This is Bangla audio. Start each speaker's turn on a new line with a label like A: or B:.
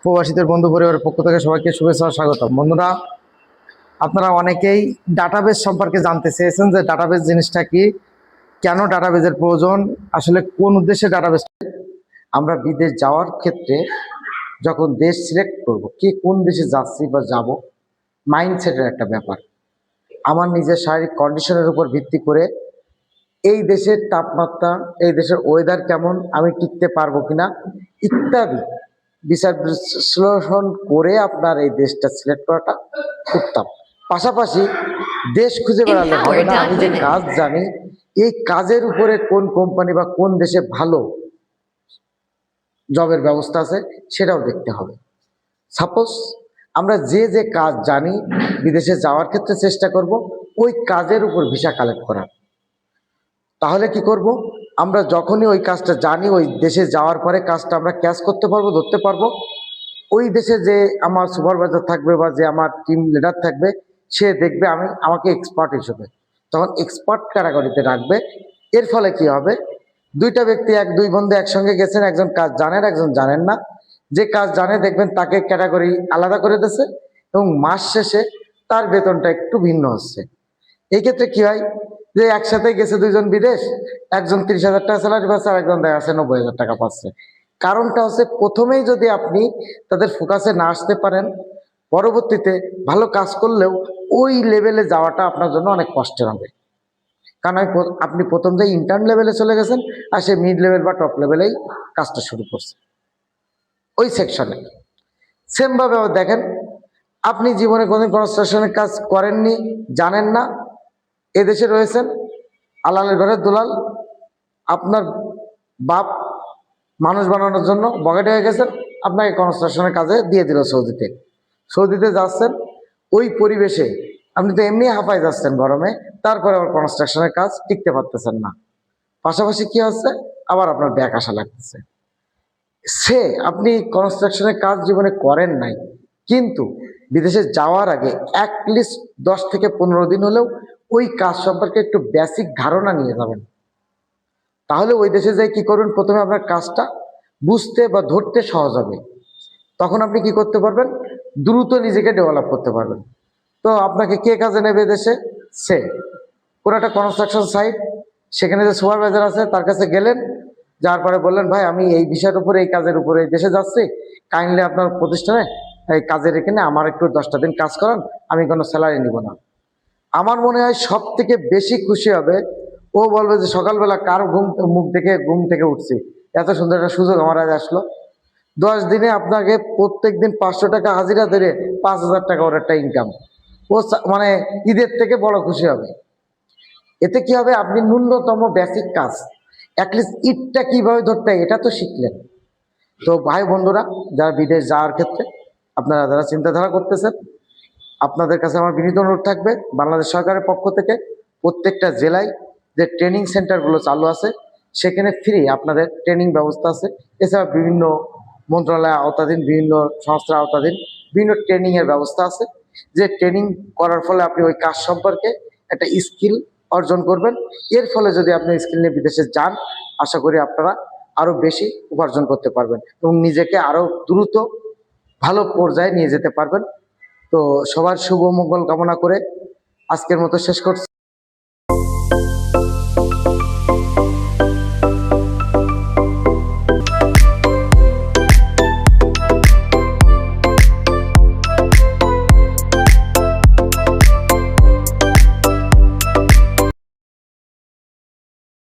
A: প্রবাসীদের বন্ধু পরিবারের পক্ষ থেকে সবাইকে শুভেচ্ছা ও স্বাগতম। বন্ধুরা, আপনারা অনেকেই ডাটাবেস সম্পর্কে জানতে চেয়েছেন যে ডাটাবেস জিনিসটা কি, কেন ডাটাবেসের প্রয়োজন, আসলে কোন উদ্দেশ্যে ডাটাবেস। আমরা বিদেশ যাওয়ার ক্ষেত্রে যখন দেশ সিলেক্ট করব, কে কোন দেশে যাচ্ছি বা যাব, মাইন্ডসেটের একটা ব্যাপার। আমার নিজের শারীরিক কন্ডিশনের উপর ভিত্তি করে এই দেশের তাপমাত্রা, এই দেশের ওয়েদার কেমন, আমি টিকতে পারবো কিনা ইত্যাদি বিচার বিশ্লেষণ করে আপনার এই দেশটা সিলেক্ট করাটা উত্তম। পাশাপাশি দেশ খুঁজে বেড়ালে হবে না, আমি যে কাজ জানি এই কাজের উপরে কোন কোম্পানি বা কোন দেশে ভালো জবের ব্যবস্থা আছে সেটাও দেখতে হবে। সাপোজ আমরা যে যে কাজ জানি বিদেশে যাওয়ার ক্ষেত্রে চেষ্টা করব ওই কাজের উপর ভিসা কালেক্ট করার। তাহলে কি করব, আমরা যখনই ওই কাজটা জানি ওই দেশে যাওয়ার পরে কাজটা আমরা ক্যাচ করতে পারবো, ধরতে পারবো। ওই দেশে যে আমার সুপারভাইজার থাকবে বা যে আমার টিম লিডার থাকবে সে দেখবে আমাকে এক্সপার্ট হিসেবে, তখন এক্সপার্ট ক্যাটাগরিতে রাখবে। এর ফলে কি হবে, দুইটা ব্যক্তি দুই বন্ধু একসঙ্গে গেছেন, একজন কাজ জানেন একজন জানেন না। যে কাজ জানে দেখবেন তাকে ক্যাটাগরি আলাদা করে দিয়েছে এবং মাস শেষে তার বেতনটা একটু ভিন্ন হচ্ছে। এই ক্ষেত্রে কি হয়, যে একসাথে গেছে দুইজন বিদেশ, একজন 30,000 টাকা স্যালারি পাচ্ছে আর একজন দেখা যাচ্ছে 90,000 টাকা পাচ্ছে। কারণটা হচ্ছে প্রথমেই যদি আপনি তাদের ফোকাসে না আসতে পারেন, পরবর্তীতে ভালো কাজ করলেও ওই লেভেলে যাওয়াটা আপনার জন্য অনেক কষ্টের হবে। কারণ আপনি প্রথম যে ইন্টার্ন লেভেলে চলে গেছেন আর সে মিড লেভেল বা টপ লেভেলেই কাজটা শুরু করছে ওই সেকশনে। সেমভাবে দেখেন, আপনি জীবনে কোনোদিন কনস্ট্রাকশনের কাজ করেননি, জানেন না, এদেশে রয়েছেন, আলালের ঘরের দুলাল, আপনার বাপ মানুষ বানানোর জন্য বকেট হয়ে গেছেন, আপনাকে কনস্ট্রাকশনের কাজে দিয়ে দিল সৌদিতে। সৌদিতে যাচ্ছেন, ওই পরিবেশে আপনি তো এমনি হাঁপায় যাচ্ছেন গরমে, তারপরে আবার কনস্ট্রাকশনের কাজ টিকতে পারতেছেন না। পাশাপাশি কি হচ্ছে, আবার আপনার ব্যাক আসা লাগতেছে। আপনি কনস্ট্রাকশনের কাজ জীবনে করেন নাই, কিন্তু বিদেশে যাওয়ার আগে অ্যাটলিস্ট 10 থেকে 15 দিন হলেও ওই কাজ সম্পর্কে একটু বেসিক ধারণা নিয়ে যাবেন। তাহলে ওই দেশে যাই কি করবেন, প্রথমে আপনার কাজটা বুঝতে বা ধরতে সহজ হবে। তখন আপনি কি করতে পারবেন, দ্রুত নিজেকে ডেভেলপ করতে পারবেন। তো আপনাকে কে কাজে নেবে দেশে, পুরো একটা কনস্ট্রাকশন সাইট, সেখানে যে সুপারভাইজার আছে তার কাছে গেলেন, যাওয়ার পরে বললেন, ভাই আমি এই বিষয়ের উপরে এই কাজের উপরে এই দেশে যাচ্ছি, কাইন্ডলি আপনার প্রতিষ্ঠানে এই কাজের এখানে আমার একটু 10টা দিন কাজ করান, আমি কোনো স্যালারি নিব না। আমার মনে হয় সব থেকে বেশি খুশি হবে ও, বলবে যে সকালবেলা কার মুখ দেখে ঘুম থেকে উঠছি, এত সুন্দর একটা সুযোগ আমার আজ আসলো। 10 দিনে আপনাকে প্রত্যেক দিন 500 টাকা হাজিরা ধরে 5,000 টাকা ওর একটা ইনকাম। ও মানে ঈদের থেকে বড় খুশি হবে। এতে কি হবে, আপনি ন্যূনতম বেসিক কাজ অ্যাটলিস্ট ইটটা কিভাবে ধরতে হয় এটা তো শিখলেন। তো ভাই বন্ধুরা, যারা বিদেশ যাওয়ার ক্ষেত্রে আপনারা যারা চিন্তাধারা করতেছেন, আপনাদের কাছে আমার বিনীত অনুরোধ থাকবে, বাংলাদেশ সরকারের পক্ষ থেকে প্রত্যেকটা জেলায় যে ট্রেনিং সেন্টারগুলো চালু আছে সেখানে ফ্রি আপনাদের ট্রেনিং ব্যবস্থা আছে। এছাড়া বিভিন্ন মন্ত্রণালয়ের আওতাধীন, বিভিন্ন সংস্থার আওতাধীন বিভিন্ন ট্রেনিংয়ের ব্যবস্থা আছে, যে ট্রেনিং করার ফলে আপনি ওই কাজ সম্পর্কে একটা স্কিল অর্জন করবেন। এর ফলে যদি আপনি স্কিল নিয়ে বিদেশে যান, আশা করি আপনারা আরও বেশি উপার্জন করতে পারবেন এবং নিজেকে আরও দ্রুত ভালো পর্যায়ে নিয়ে যেতে পারবেন। তো সবার শুভ মঙ্গল কামনা করে আজকের মতো শেষ করছি।